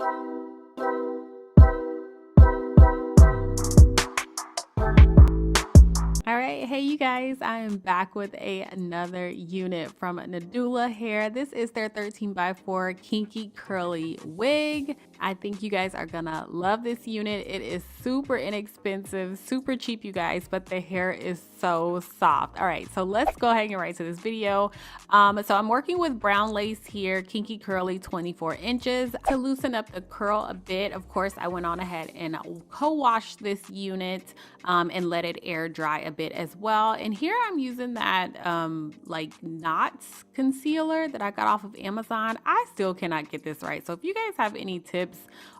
All right, hey you guys, I am back with another unit from Nadula Hair. This is their 13x4 kinky curly wig. I think you guys are gonna love this unit. It is super inexpensive, super cheap, you guys, but the hair is so soft. All right, so let's go ahead and get right to this video. So I'm working with brown lace here, kinky curly 24 inches. To loosen up the curl a bit, of course, I went on ahead and co-washed this unit and let it air dry a bit as well. And here I'm using that like knots concealer that I got off of Amazon. I still cannot get this right. So if you guys have any tips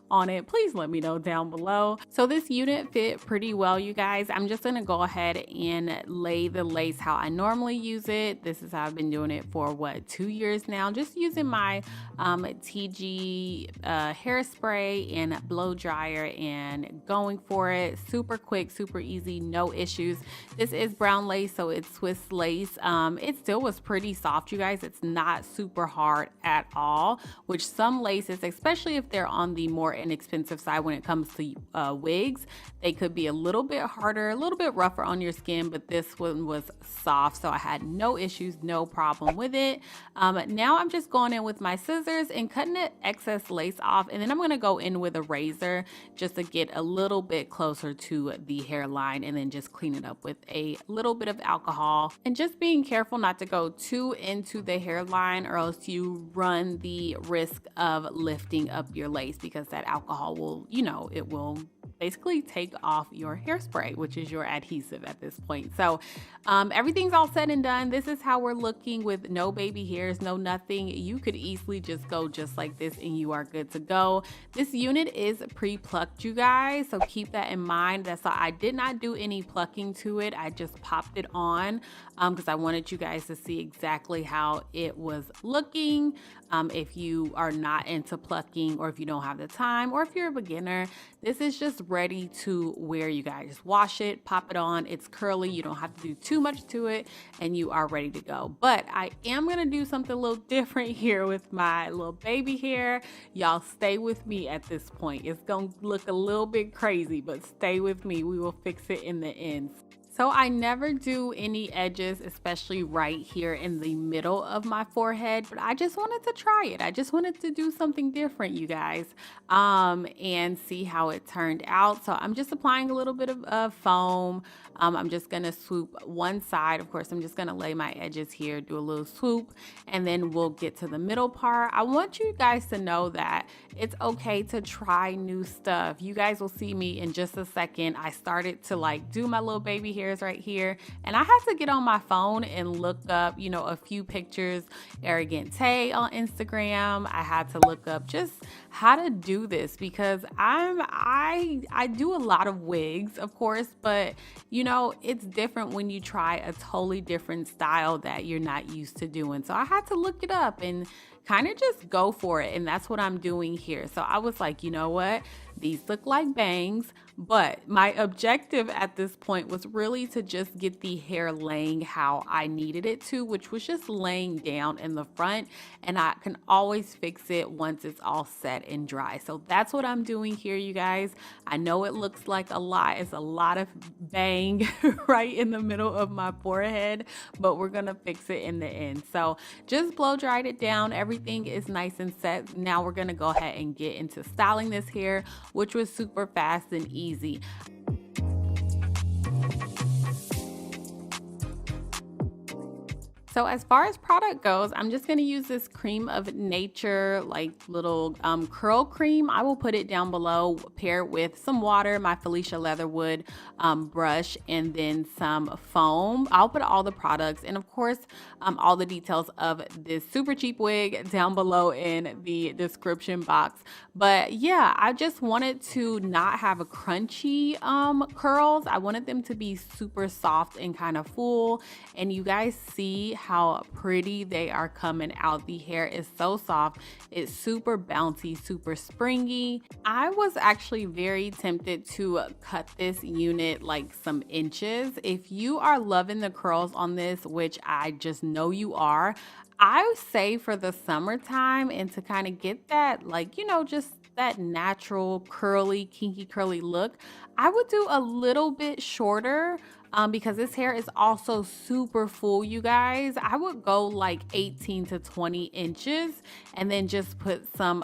on it, please let me know down below. So this unit fit pretty well, you guys. I'm just gonna go ahead and lay the lace how I normally use it. This is how I've been doing it for what, 2 years now, just using my TG hairspray and blow dryer and going for it. Super quick, super easy, no issues. This is brown lace, so it's Swiss lace. It still was pretty soft, you guys. It's not super hard at all, which some laces, especially if they're on the more inexpensive side when it comes to wigs, they could be a little bit harder, a little bit rougher on your skin, but this one was soft, so I had no issues, no problem with it. Now I'm just going in with my scissors and cutting the excess lace off, and then I'm going to go in with a razor just to get a little bit closer to the hairline, and then just clean it up with a little bit of alcohol, and just being careful not to go too into the hairline, or else you run the risk of lifting up your lace, because that alcohol will, you know, it will basically take off your hairspray, which is your adhesive at this point. So everything's all said and done. This is how we're looking with no baby hairs, no nothing. You could easily just go just like this and you are good to go. This unit is pre-plucked, you guys, so keep that in mind. That's why I did not do any plucking to it. I just popped it on because I wanted you guys to see exactly how it was looking. If you are not into plucking, or if you don't have the time, or if you're a beginner, this is just ready to wear, you guys. Just wash it, pop it on. It's curly. You don't have to do too much to it, and you are ready to go. But I am going to do something a little different here with my little baby hair. Y'all stay with me at this point. It's going to look a little bit crazy, but stay with me. We will fix it in the end. So I never do any edges, especially right here in the middle of my forehead, but I just wanted to try it. I just wanted to do something different, you guys, and see how it turned out. So I'm just applying a little bit of foam. I'm just gonna swoop one side. Of course, I'm just gonna lay my edges here, do a little swoop, and then we'll get to the middle part. I want you guys to know that it's okay to try new stuff. You guys will see me in just a second. I started to like do my little baby hairs right here, and I had to get on my phone and look up, you know, a few pictures. Arrogant Tay on Instagram. I had to look up just how to do this, because I do a lot of wigs, of course, but you know, it's different when you try a totally different style that you're not used to doing. So I had to look it up and kind of just go for it, and that's what I'm doing here. So I was like, you know what, these look like bangs, but my objective at this point was really to just get the hair laying how I needed it to, which was just laying down in the front, and I can always fix it once it's all set and dry. So that's what I'm doing here, you guys. I know it looks like a lot. It's a lot of bang right in the middle of my forehead, but we're gonna fix it in the end. So just blow dried it down. Everything is nice and set. Now we're gonna go ahead and get into styling this hair, which was super fast and easy. So as far as product goes, I'm just going to use this Cream of Nature, like little curl cream. I will put it down below, pair it with some water, my Felicia Leatherwood brush, and then some foam. I'll put all the products and of course all the details of this super cheap wig down below in the description box. But yeah, I just wanted to not have a crunchy curls. I wanted them to be super soft and kind of full, and you guys see how pretty they are coming out. The hair is so soft. It's super bouncy, super springy. I was actually very tempted to cut this unit like some inches. If you are loving the curls on this, which I just know you are, I would say for the summertime and to kind of get that, like, you know, just that natural curly, kinky curly look, I would do a little bit shorter because this hair is also super full, you guys. I would go like 18 to 20 inches and then just put some,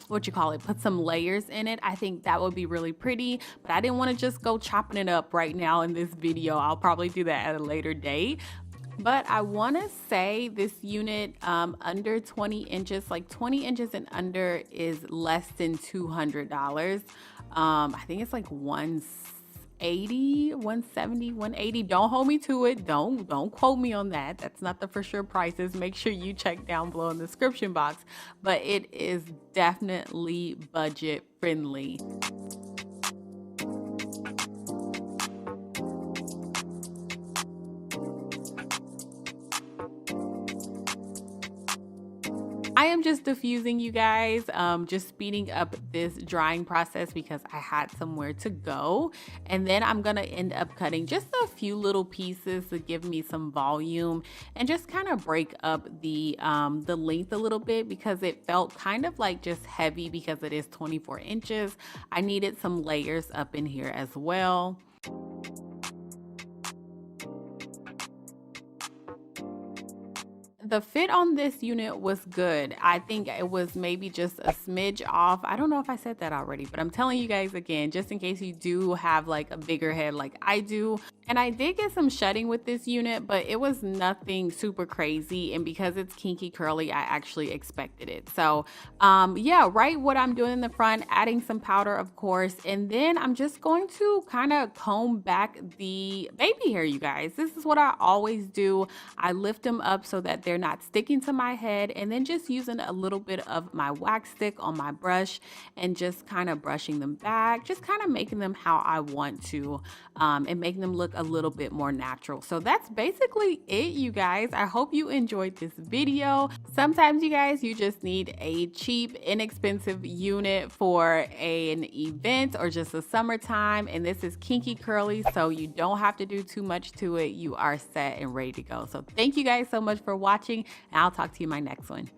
put some layers in it. I think that would be really pretty, but I didn't want to just go chopping it up right now in this video. I'll probably do that at a later date. But I want to say this unit under 20 inches, like 20 inches and under, is less than $200. I think it's like 180, 170, 180. Don't hold me to it. Don't quote me on that. That's not the for sure prices. Make sure you check down below in the description box. But it is definitely budget friendly. I am just diffusing, you guys, just speeding up this drying process because I had somewhere to go. And then I'm gonna end up cutting just a few little pieces to give me some volume and just kind of break up the length a little bit because it felt kind of like just heavy because it is 24 inches. I needed some layers up in here as well. The fit on this unit was good. I think it was maybe just a smidge off. I don't know if I said that already, but I'm telling you guys again, just in case you do have like a bigger head like I do. And I did get some shedding with this unit, but it was nothing super crazy. And because it's kinky curly, I actually expected it. So yeah, right, what I'm doing in the front, adding some powder, of course. And then I'm just going to kind of comb back the baby hair, you guys. This is what I always do. I lift them up so that they're not sticking to my head, and then just using a little bit of my wax stick on my brush and just kind of brushing them back, just kind of making them how I want to, and making them look a little bit more natural. So that's basically it, you guys. I hope you enjoyed this video. Sometimes, you guys, you just need a cheap, inexpensive unit for an event or just a summertime, and this is kinky curly, so you don't have to do too much to it. You are set and ready to go. So thank you guys so much for watching, and I'll talk to you in my next one.